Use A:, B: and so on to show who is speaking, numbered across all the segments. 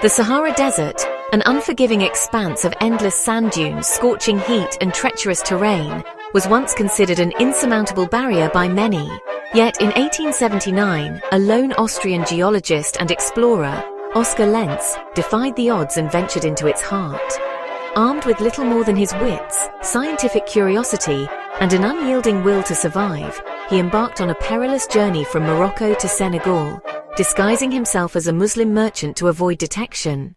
A: The Sahara Desert, an unforgiving expanse of endless sand dunes, scorching heat and treacherous terrain, was once considered an insurmountable barrier by many. Yet in 1879, a lone Austrian geologist and explorer, Oskar Lenz, defied the odds and ventured into its heart. Armed with little more than his wits, scientific curiosity, and an unyielding will to survive, he embarked on a perilous journey from Morocco to Senegal, disguising himself as a Muslim merchant to avoid detection.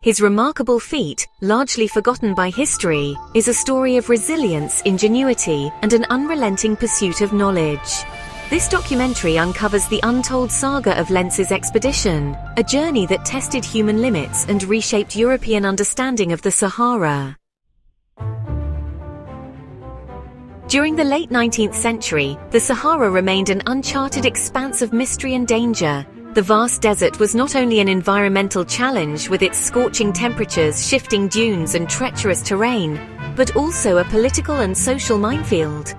A: His remarkable feat, largely forgotten by history, is a story of resilience, ingenuity, and an unrelenting pursuit of knowledge. This documentary uncovers the untold saga of Lenz's expedition, a journey that tested human limits and reshaped European understanding of the Sahara. During the late 19th century, the Sahara remained an uncharted expanse of mystery and danger. The vast desert was not only an environmental challenge with its scorching temperatures, shifting dunes, and treacherous terrain, but also a political and social minefield.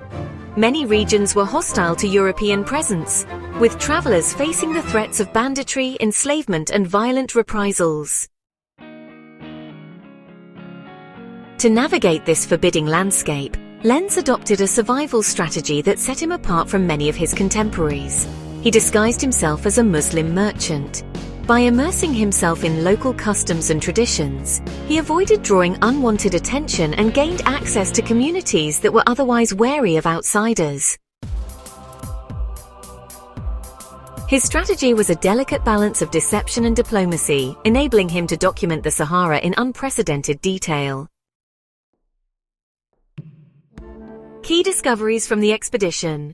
A: Many regions were hostile to European presence, with travelers facing the threats of banditry, enslavement, and violent reprisals. To navigate this forbidding landscape, Lenz adopted a survival strategy that set him apart from many of his contemporaries. He disguised himself as a Muslim merchant. By immersing himself in local customs and traditions, he avoided drawing unwanted attention and gained access to communities that were otherwise wary of outsiders. His strategy was a delicate balance of deception and diplomacy, enabling him to document the Sahara in unprecedented detail. Key discoveries from the expedition.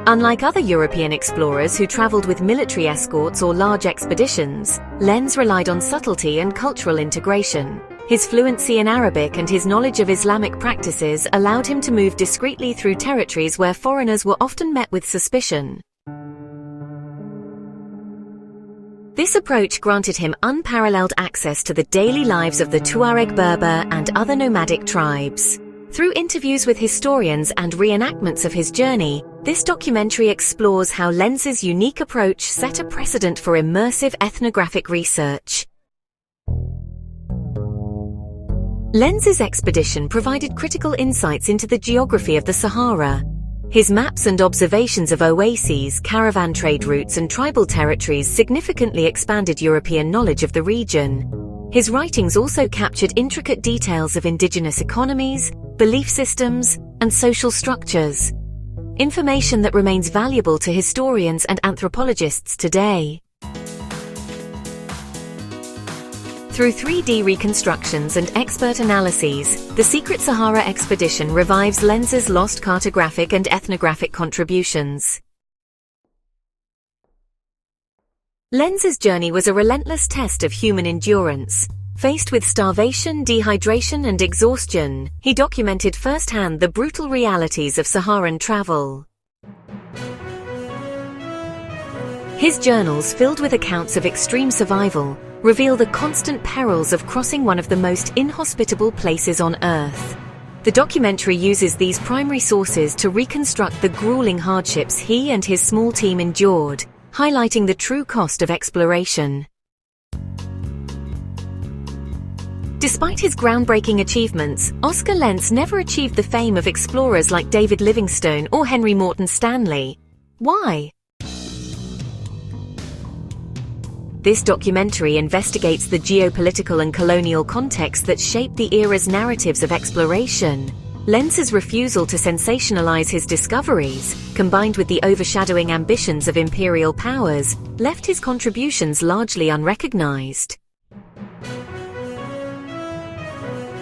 A: Unlike other European explorers who traveled with military escorts or large expeditions, Lenz relied on subtlety and cultural integration. His fluency in Arabic and his knowledge of Islamic practices allowed him to move discreetly through territories where foreigners were often met with suspicion. This approach granted him unparalleled access to the daily lives of the Tuareg Berber and other nomadic tribes. Through interviews with historians and reenactments of his journey, this documentary explores how Lenz's unique approach set a precedent for immersive ethnographic research. Lenz's expedition provided critical insights into the geography of the Sahara. His maps and observations of oases, caravan trade routes, and tribal territories significantly expanded European knowledge of the region. His writings also captured intricate details of indigenous economies, belief systems, and social structures. Information that remains valuable to historians and anthropologists today. Through 3D reconstructions and expert analyses, the Secret Sahara Expedition revives Lenz's lost cartographic and ethnographic contributions. Lenz's journey was a relentless test of human endurance. Faced with starvation, dehydration, and exhaustion, he documented firsthand the brutal realities of Saharan travel. His journals, filled with accounts of extreme survival, reveal the constant perils of crossing one of the most inhospitable places on Earth. The documentary uses these primary sources to reconstruct the grueling hardships he and his small team endured, highlighting the true cost of exploration. Despite his groundbreaking achievements, Oskar Lenz never achieved the fame of explorers like David Livingstone or Henry Morton Stanley. Why? This documentary investigates the geopolitical and colonial context that shaped the era's narratives of exploration. Lenz's refusal to sensationalize his discoveries, combined with the overshadowing ambitions of imperial powers, left his contributions largely unrecognized.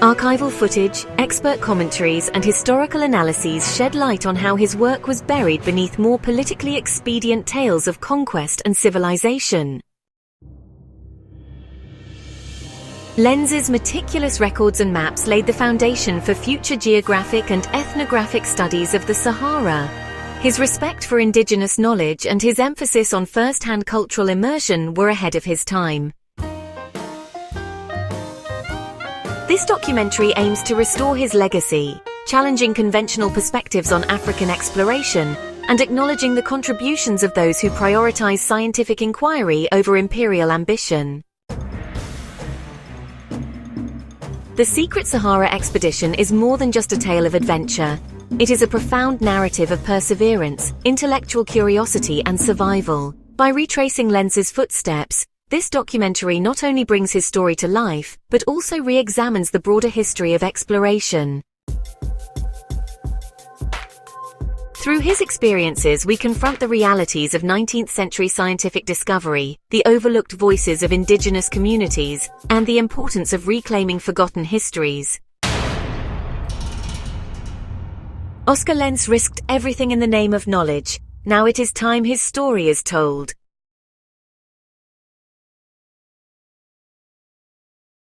A: Archival footage, expert commentaries, and historical analyses shed light on how his work was buried beneath more politically expedient tales of conquest and civilization. Lenz's meticulous records and maps laid the foundation for future geographic and ethnographic studies of the Sahara. His respect for indigenous knowledge and his emphasis on first-hand cultural immersion were ahead of his time. This documentary aims to restore his legacy, challenging conventional perspectives on African exploration and acknowledging the contributions of those who prioritize scientific inquiry over imperial ambition. The Secret Sahara expedition is more than just a tale of adventure. It is a profound narrative of perseverance, intellectual curiosity, and survival. By retracing Lenz's footsteps, this documentary not only brings his story to life, but also re-examines the broader history of exploration. Through his experiences, we confront the realities of 19th-century scientific discovery, the overlooked voices of indigenous communities, and the importance of reclaiming forgotten histories. Oskar Lenz risked everything in the name of knowledge. Now it is time his story is told.